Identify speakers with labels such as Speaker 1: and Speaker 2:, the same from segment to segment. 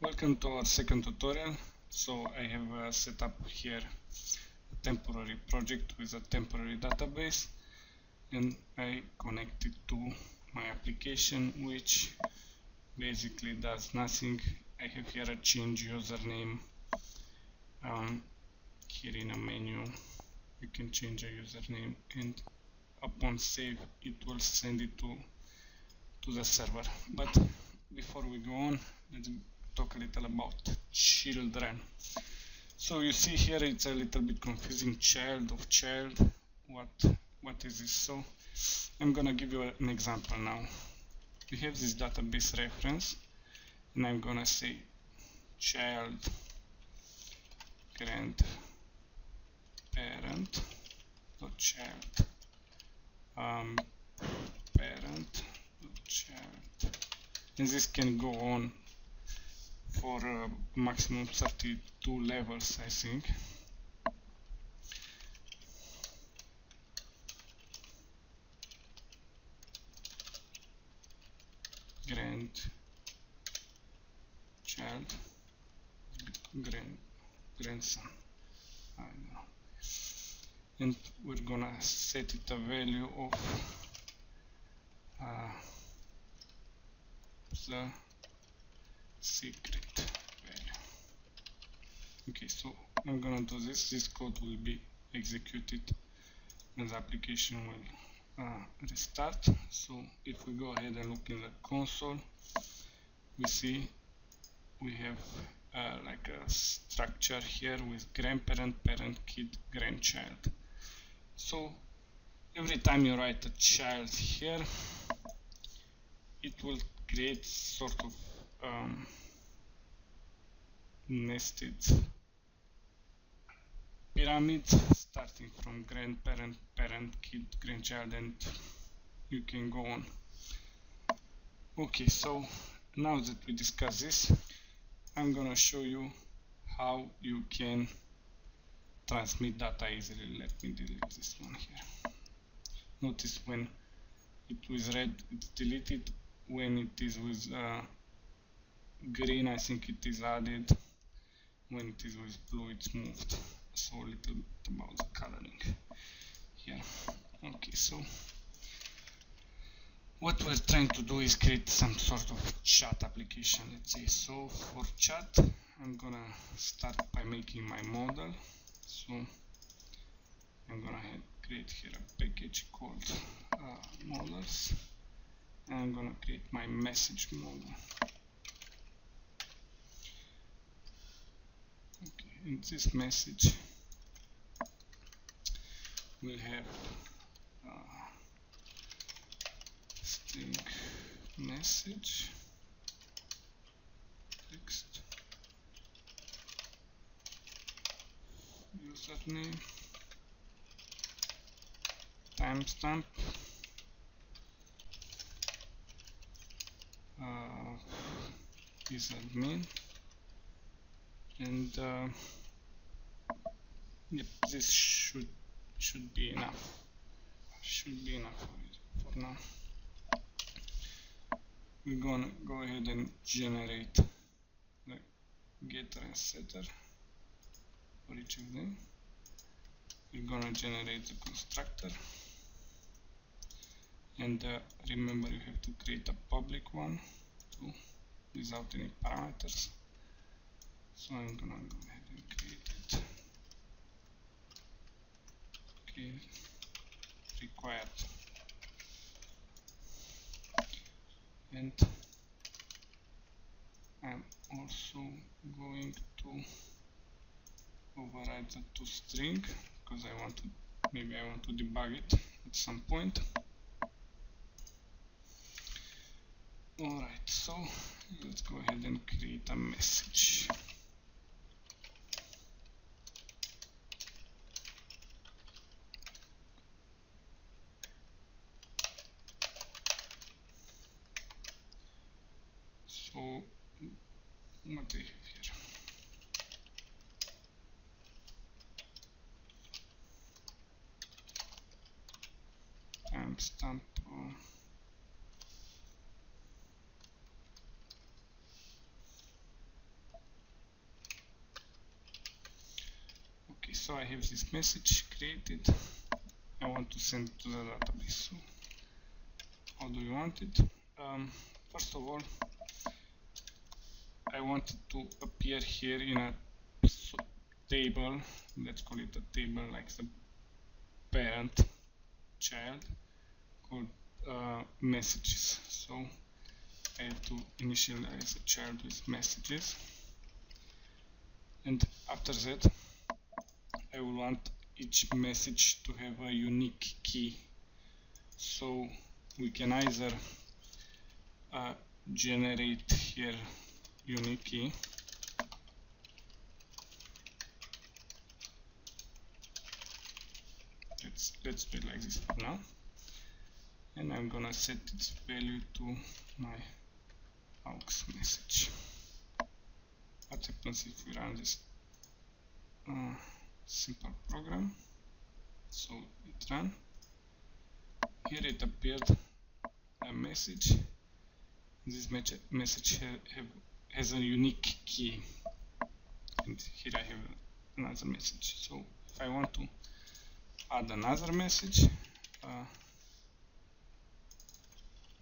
Speaker 1: Welcome to our second tutorial. So I have set up here a temporary project with a temporary database, and I connect it to my application, which basically does nothing. I have here a change username. Here in a menu you can change a username, and upon save it will send it to the server. But before we go on, let's talk a little about children. So you see here it's a little bit confusing, child of child. What is this? So I'm gonna give you an example now. We have this database reference, and I'm gonna say child grandparent dot child parent dot child, and this can go on for maximum 32 levels, I think. Grandson, I don't know. And we're gonna set it a value of the secret value. Okay, so I'm gonna do this. This code will be executed and the application will restart. So if we go ahead and look in the console, we see we have like a structure here with grandparent, parent, kid, grandchild. So every time you write a child here, it will create sort of nested pyramid starting from grandparent, parent, kid, grandchild, and you can go on. Okay, so now that we discuss this, I'm gonna show you how you can transmit data easily. Let me delete this one here. Notice when it was red, it's deleted. When it is with green, I think it is added. When it is with blue, it's moved. So a little bit about the coloring here. Okay, so what we're trying to do is create some sort of chat application, let's say. So for chat, I'm gonna start by making my model. So I'm gonna create here a package called models, and I'm gonna create my message model. Okay, in this message we'll have string message text username timestamp is admin, and yep, this should be enough. For now. We're gonna go ahead and generate the getter and setter for each of them. We're gonna generate the constructor, and remember, you have to create a public one too, without any parameters. So I'm gonna go ahead and create it. Okay, required. And I'm also going to override the toString because maybe I want to debug it at some point. Alright, so let's go ahead and create a message. So what do I have here? Timestamp so I have this message created. I want to send it to the database. So how do you want it? First of all, I want it to appear here in a table. Let's call it a table like the parent child called messages. So I have to initialize a child with messages, and after that I will want each message to have a unique key. So we can either generate here unique key, let's do it like this for now, and I'm gonna set its value to my aux message. What happens if we run this simple program? So it ran. Here it appeared a message. This message has a unique key, and here I have another message. So if I want to add another message,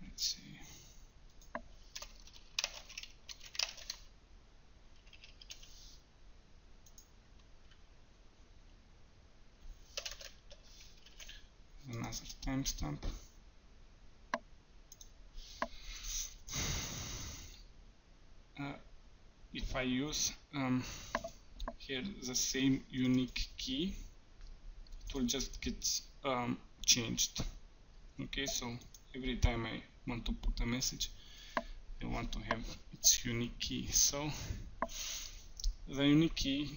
Speaker 1: let's see. Another timestamp. If I use here the same unique key, it will just get changed. Okay, so every time I want to put a message, I want to have its unique key. So the unique key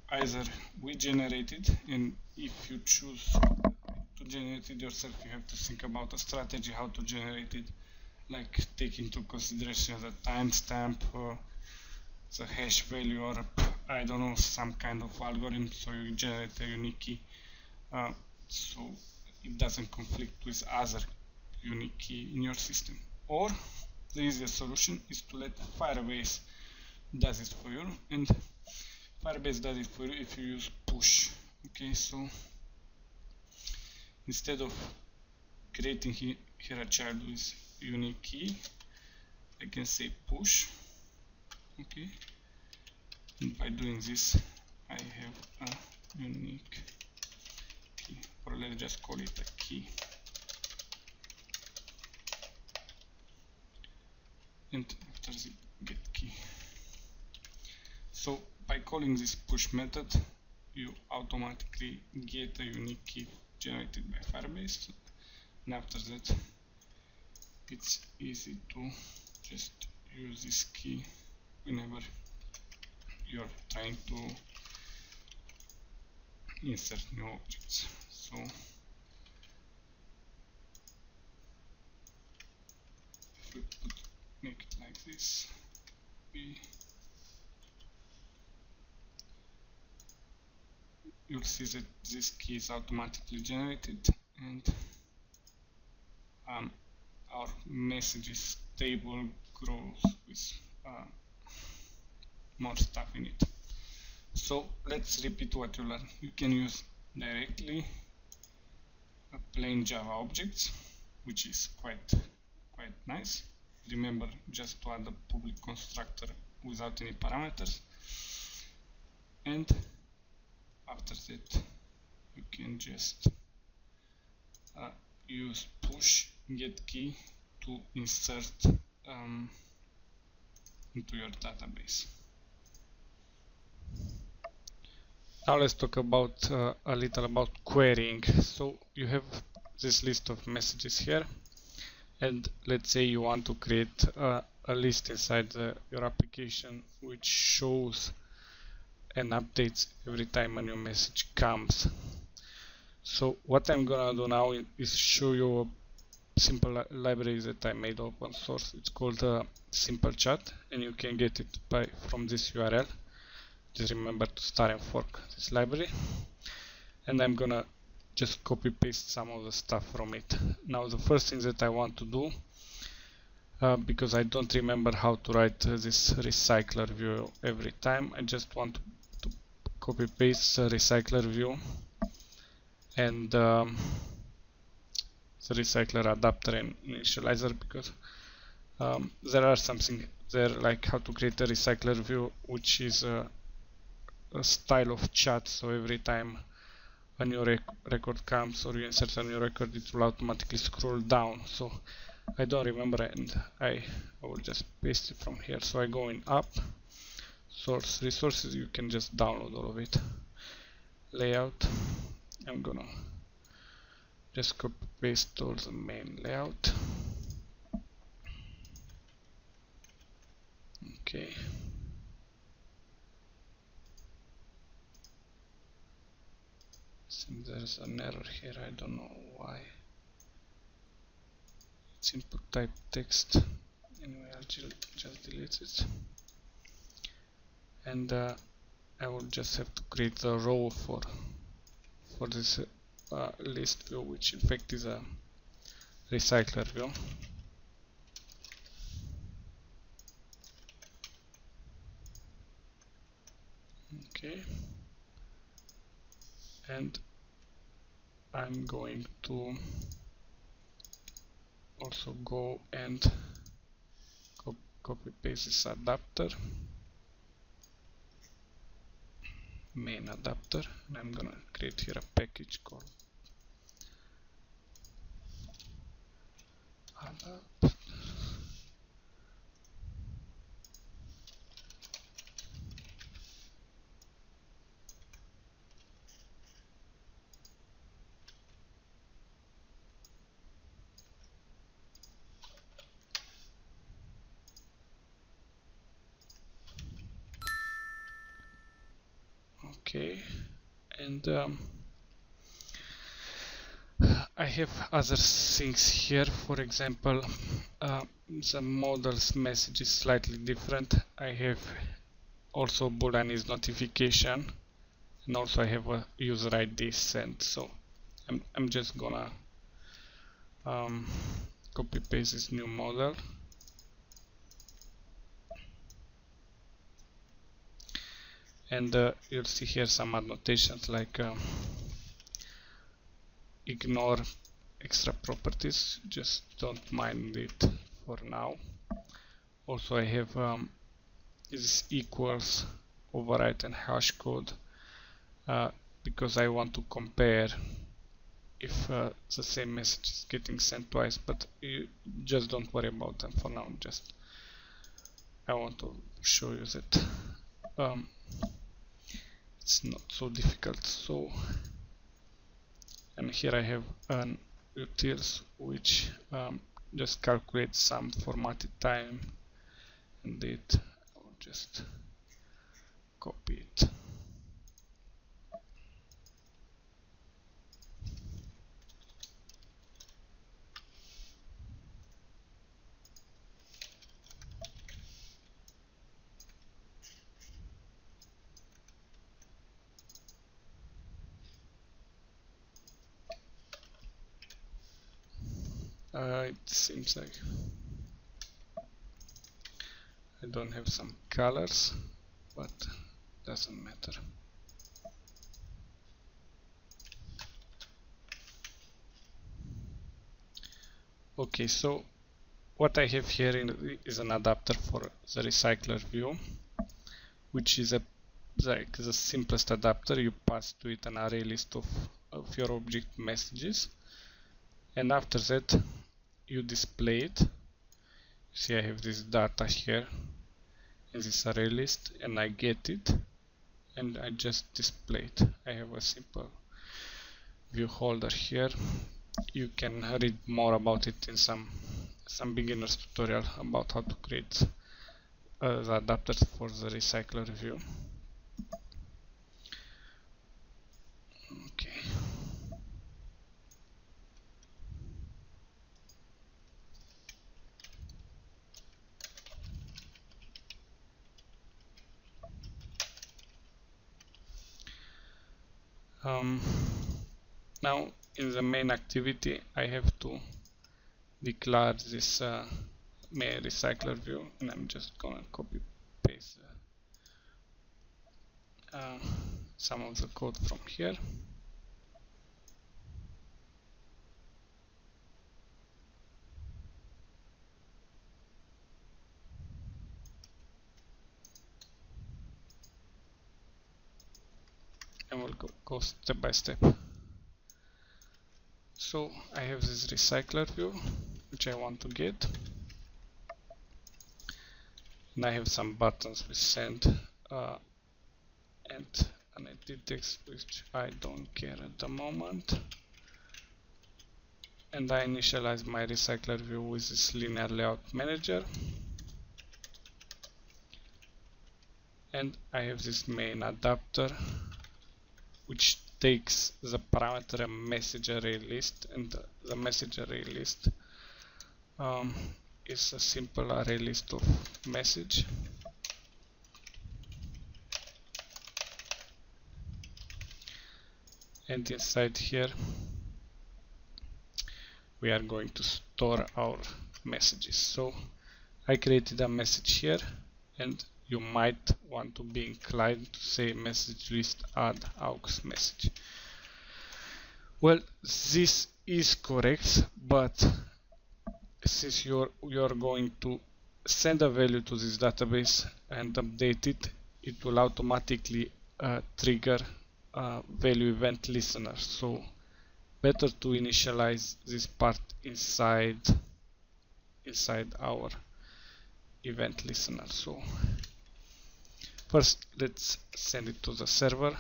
Speaker 1: either we generated, and if you choose to generate it yourself, you have to think about a strategy how to generate it, like take into consideration the timestamp or the hash value, or I don't know, some kind of algorithm, so you generate a unique key so it doesn't conflict with other unique key in your system. Or the easiest solution is to let Firebase does it for you, and Firebase does it for you if you use push. Okay, so instead of creating here a child with unique key, I can say push. Okay, and by doing this I have a unique key, or let's just call it a key, and after the get key. So by calling this push method, you automatically get a unique key generated by Firebase, and after that it's easy to just use this key whenever you're trying to insert new objects. So if we make it like this, you'll see that this key is automatically generated, and our messages table grows with more stuff in it. So let's repeat what you learned. You can use directly a plain Java objects, which is quite nice. Remember just to add a public constructor without any parameters, and after that you can just use push get key to insert into your database. Now let's talk about a little about querying. So you have this list of messages here, and let's say you want to create a list inside your application which shows and updates every time a new message comes. So what I'm gonna do now is show you a simple library that I made open source. It's called Simple Chat, and you can get it from this URL. Just remember to start and fork this library, and I'm gonna just copy paste some of the stuff from it. Now the first thing that I want to do, because I don't remember how to write this recycler view every time, I just want to copy paste the recycler view and the recycler adapter and initializer, because there are something there like how to create a recycler view, which is a style of chat. So every time a new record comes or you insert a new record, it will automatically scroll down. So I don't remember, and I will just paste it from here. So I go in app, source, resources, you can just download all of it. Layout, I'm gonna just copy paste all the main layout. Okay. Seems there's an error here, I don't know why. It's input type text. Anyway, I'll just delete it. And I will just have to create a row for this list view, which in fact is a recycler view. Okay. And I'm going to also go and copy paste this adapter, main adapter, and I'm gonna create here a package called adapt. Okay, and I have other things here. For example, the model's message is slightly different. I have also Boolean is notification, and also I have a user ID sent. So I'm just gonna copy paste this new model. And you'll see here some annotations like ignore extra properties, just don't mind it for now. Also I have this equals override and hash code because I want to compare if the same message is getting sent twice, but you just don't worry about them for now. Just I want to show you that it's not so difficult. So, and here I have an utils which just calculates some formatted time, and it I will just copy it. It seems like I don't have some colors, but doesn't matter. Okay, so what I have here is an adapter for the recycler view, which is like the simplest adapter. You pass to it an array list of your object messages, and after that you display it. You see I have this data here in this array list, and I get it and I just display it. I have a simple view holder here. You can read more about it in some beginner's tutorial about how to create the adapters for the recycler view. Okay. Now in the main activity I have to declare this main recycler view, and I'm just gonna copy paste some of the code from here. And we'll go step by step. So I have this recycler view which I want to get, and I have some buttons with send and an edit text which I don't care at the moment, and I initialize my recycler view with this linear layout manager, and I have this main adapter which takes the parameter message array list, and the message array list is a simple array list of message. And inside here we are going to store our messages. So I created a message here, and you might want to be inclined to say message list add aux message. Well, this is correct, but since you're going to send a value to this database and update it, it will automatically trigger value event listener. So better to initialize this part inside our event listener. So first let's send it to the server,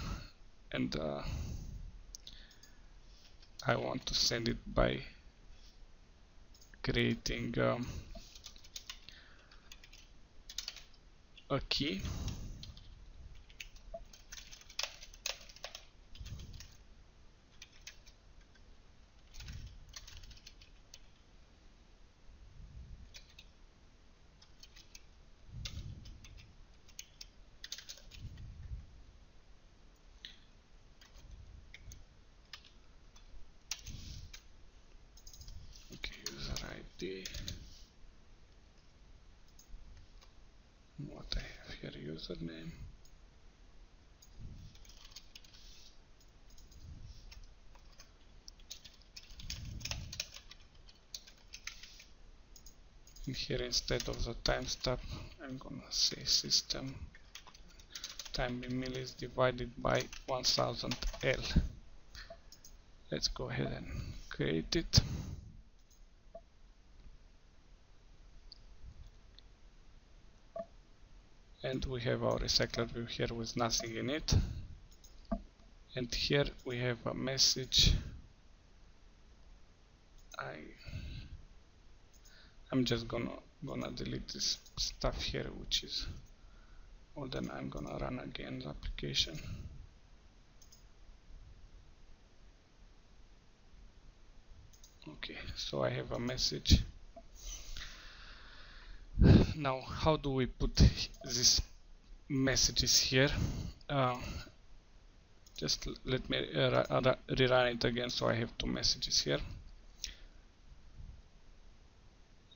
Speaker 1: and I want to send it by creating a key. What I have here, username, and here instead of the timestamp I'm gonna say system time in millis divided by 1000 L. Let's go ahead and create it. And we have our recycler view here with nothing in it, and here we have a message. I'm just gonna delete this stuff here, which is, well, then I'm gonna run again the application. Okay, so I have a message. Now, how do we put these messages here? Just let me rerun it again. So I have two messages here,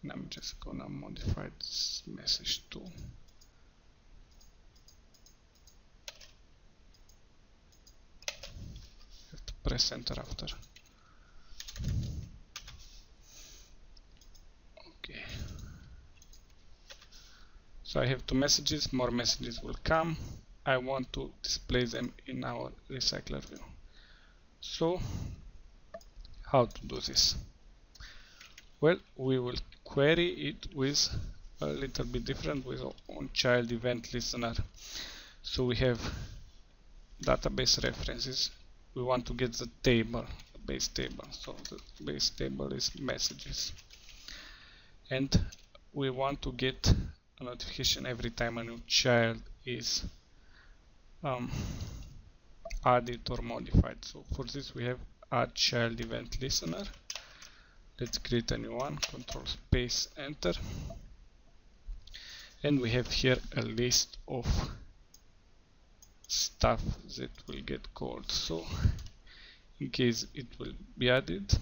Speaker 1: and I'm just gonna modify this message to have to press enter after. Okay. So I have two messages, more messages will come. I want to display them in our recycler view. So how to do this? Well, we will query it with a little bit different with on child event listener. So we have database references. We want to get the table, the base table. So the base table is messages, and we want to get a notification every time a new child is added or modified. So for this we have add child event listener. Let's create a new one, control space enter, and we have here a list of stuff that will get called. So in case it will be added,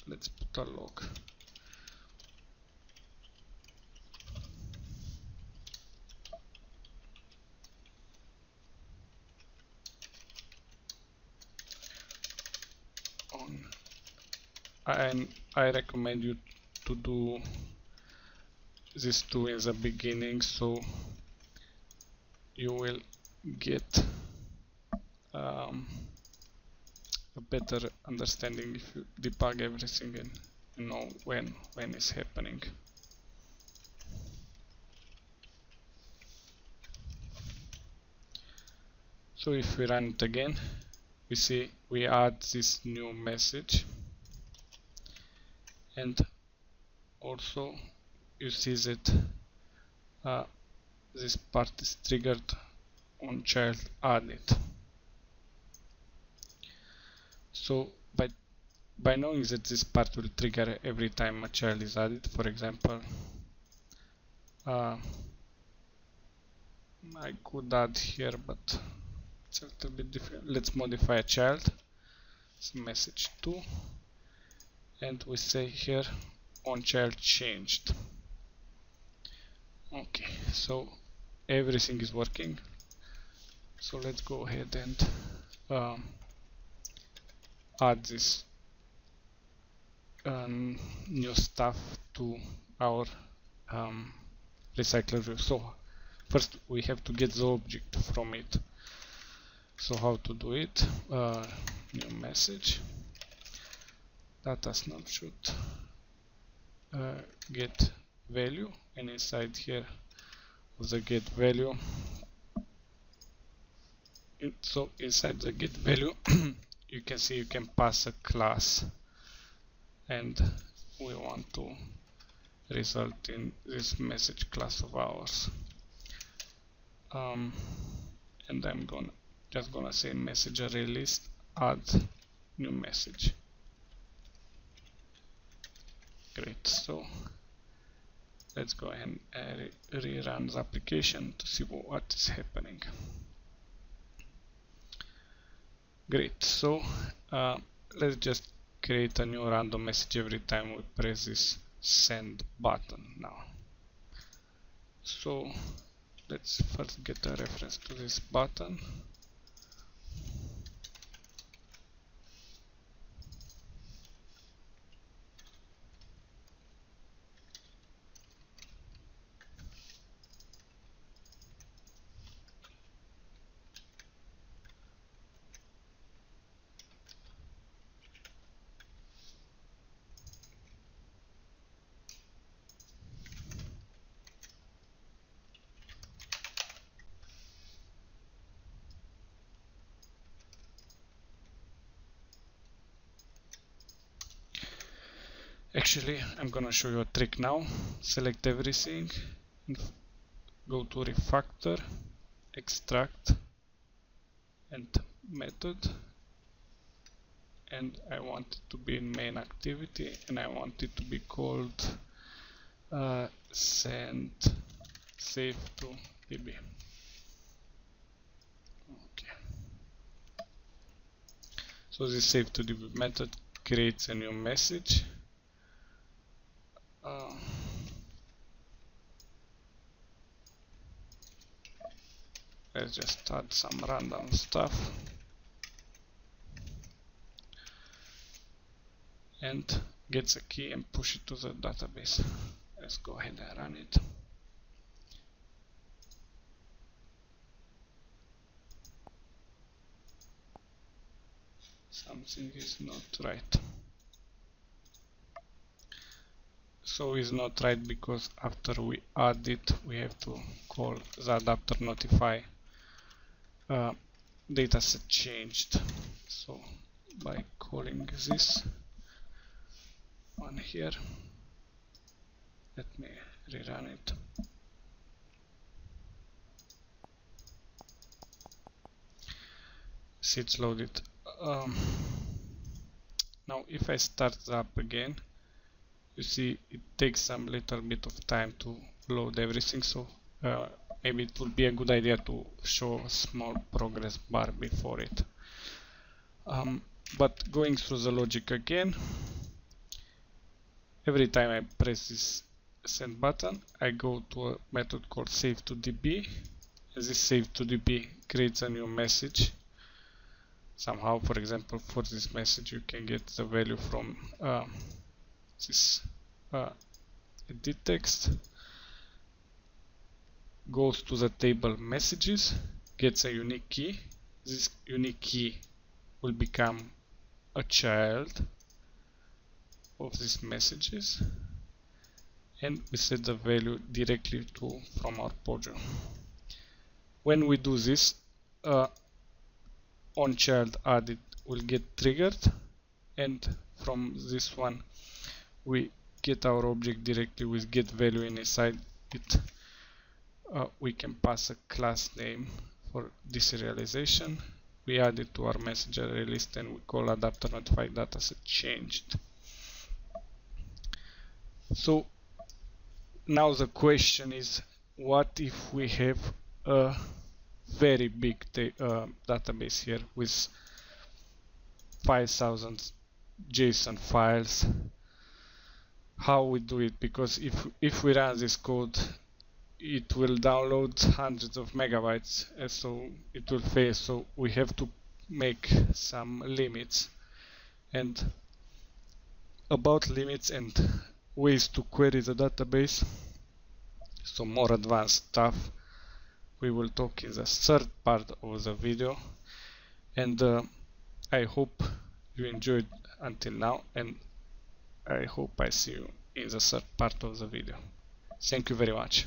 Speaker 1: let's put a log. I recommend you to do these two in the beginning, so you will get a better understanding if you debug everything and you know when it's happening. So if we run it again, we see we add this new message, and also you see that this part is triggered on child added. So by knowing that this part will trigger every time a child is added, for example, I could add here, but it's a little bit different. Let's modify a child. It's message 2, and we say here on child changed. Okay, so everything is working. So let's go ahead and add this new stuff to our recycler view. So first we have to get the object from it. So how to do it? New message, data snapshot, get value, and inside here of the get value, so inside the get value you can see you can pass a class, and we want to result in this message class of ours. And I'm just gonna say message array list add new message. Great, so let's go ahead and rerun the application to see what is happening. Great, so let's just create a new random message every time we press this send button now. So let's first get a reference to this button. Actually, I'm gonna show you a trick now. Select everything and go to refactor, extract, and method. And I want it to be in main activity, and I want it to be called send save to db. Okay. So this save to db method creates a new message. Let's just add some random stuff and gets a key and push it to the database. Let's go ahead and run it. Something is not right. So it's not right because after we add it, we have to call the adapter notify dataset changed. So by calling this one here, let me rerun it. See, it's loaded. Now if I start the app again, you see it takes some little bit of time to load everything, so maybe it would be a good idea to show a small progress bar before it. But going through the logic again, every time I press this send button, I go to a method called save to db. This save to db creates a new message. somehow. For example, for this message you can get the value from this edit text, goes to the table messages, gets a unique key. This unique key will become a child of these messages, and we set the value directly from our Pojo. When we do this, on child added will get triggered, and from this one we get our object directly with get value, and inside it we can pass a class name for deserialization. We add it to our message array list, and we call adapter notify dataset changed. So now the question is, what if we have a very big database here with 5,000 JSON files? How we do it? Because if we run this code, it will download hundreds of megabytes, so it will fail. So we have to make some limits. And about limits and ways to query the database, so more advanced stuff, we will talk in the third part of the video. And I hope you enjoyed until now, and I hope I see you in the third part of the video. Thank you very much.